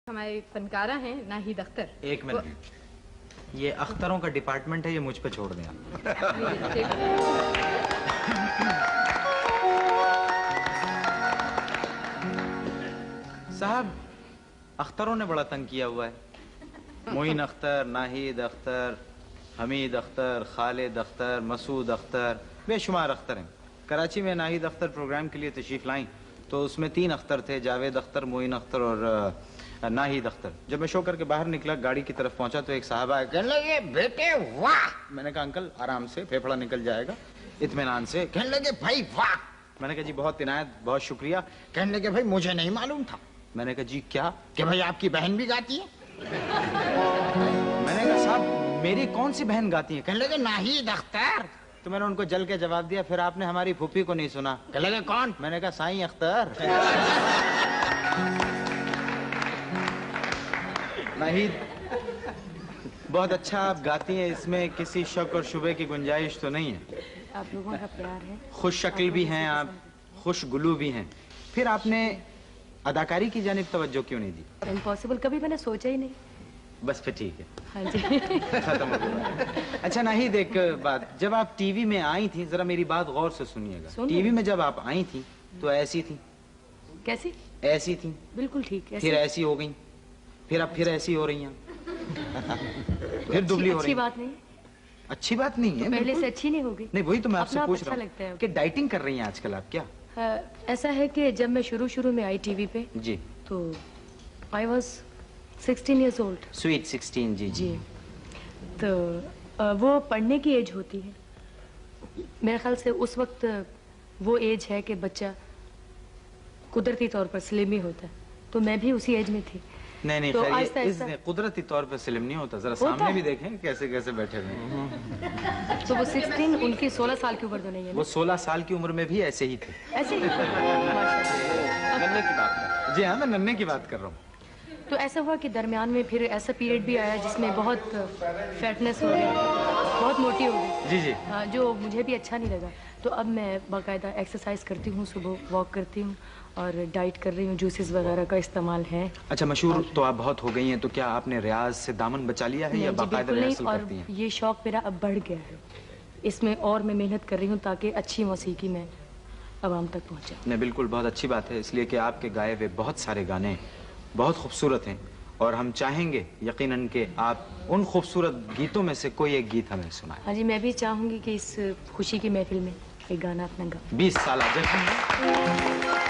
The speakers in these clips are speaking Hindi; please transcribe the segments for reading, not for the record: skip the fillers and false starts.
हमारे फनकारा हैं नाहिद अख्तर। एक मिनट, ये अख्तरों का डिपार्टमेंट है, ये मुझ पे छोड़ दें आप। साहब, अख्तरों ने बड़ा तंग किया हुआ है। मोइन अख्तर, नाहिद अख्तर, हमीद अख्तर, खालिद अख्तर, मसूद अख्तर, बेशुमार अख्तर हैं। कराची में नाहिद अख्तर प्रोग्राम के लिए तशरीफ लाई तो उसमें 3 अख्तर थे, जावेद अख्तर, मोइन अख्तर और नाहिद अख्तर। जब मैं शो करके बाहर निकला, गाड़ी की तरफ पहुंचा तो एक साहब आए, कहने लगे बेटे वाह। मैंने कहा अंकल आराम से, फेफड़ा निकल जाएगा, इत्मीनान से। कहने लगे भाई वाह। मैंने कहा जी बहुत इनायत, बहुत शुक्रिया। कहने लगे भाई मुझे नहीं मालूम था। मैंने कहा जी क्या? कि भाई आपकी बहन भी गाती है। मैंने कहा साहब मेरी कौन सी बहन गाती है? कहने लगे नाहिद अख्तर। तो मैंने उनको जल के जवाब दिया, फिर आपने हमारी फूफी को नहीं सुना? कहने लगे कौन? मैंने कहा साईं अख्तर। नाहिद बहुत अच्छा आप गाती हैं, इसमें किसी शक और शुबे की गुंजाइश तो नहीं है। आप लोगों का प्यार है। खुश शक्ल भी हैं आप, खुश गुलू भी हैं, फिर आपने अदाकारी की जानिब तवज्जो क्यों नहीं दी? इम्पॉसिबल, कभी मैंने सोचा ही नहीं। बस फिर ठीक है। हाँ जी। खत्म हो गया। अच्छा नाहिद एक बात, जब आप टीवी में आई थी, जरा मेरी बात गौर से सुनिएगा। टीवी में जब आप आई थी तो ऐसी थी। कैसी? ऐसी थी। बिल्कुल ठीक है। फिर ऐसी हो गई, फिर अब फिर ऐसी हो रही हैं। फिर दुबली हो रही। अच्छी बात नहीं। अच्छी बात नहीं है। पहले से अच्छी नहीं होगी। नहीं वही तो मैं आपसे पूछ अच्छा रहा लगता है हूँ कि डाइटिंग कर रही हैं आजकल आप क्या? ऐसा है कि जब मैं शुरू में आई टीवी पे जी तो I was 16 years old। Sweet 16 जी जी। तो वो पढ़ने की एज होती है। मेरे ख्याल से उस वक्त वो एज है कि बच्चा कुदरती तौर पर स्लिम ही होता है, तो मैं भी उसी एज में थी। नहीं तो खैर कुदरती तौर पर स्लिम नहीं होता, जरा सामने भी देखें कैसे कैसे बैठे हुए। तो वो 16, उनकी 16 साल की उम्र तो नहीं है। वो 16 साल की उम्र में भी ऐसे ही थे। ऐसे ही? माशाल्लाह। नन्हे की बात कर। जी हाँ, मैं नन्हे की बात कर रहा हूँ। तो ऐसा हुआ कि दरमियान में फिर ऐसा पीरियड भी आया जिसमें बहुत फैटनेस हो गई, बहुत मोटी हो गई। जी जी। हाँ, जो मुझे भी अच्छा नहीं लगा। तो अब मैं बाकायदा एक्सरसाइज करती हूँ, सुबह वॉक करती हूँ और डाइट कर रही हूँ, जूसेस वगैरह का इस्तेमाल है। अच्छा मशहूर तो आप बहुत हो गई हैं, तो क्या आपने रियाज से दामन बचा लिया है या बाकायदा रिहर्सल करती हैं? ये शौक मेरा अब बढ़ गया है, इसमें और मैं मेहनत कर रही हूँ ताकि अच्छी मौसीकी में आवाम तक पहुँचे। नहीं बिल्कुल बहुत अच्छी बात है, इसलिए कि आपके गाए हुए बहुत सारे गाने बहुत खूबसूरत हैं और हम चाहेंगे यकीनन कि आप उन खूबसूरत गीतों में से कोई एक गीत हमें सुनाएं। हाँ जी, मैं भी चाहूँगी कि इस खुशी की महफिल में एक गाना अपना गाओ। 20 साल जश्न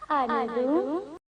आने दूं?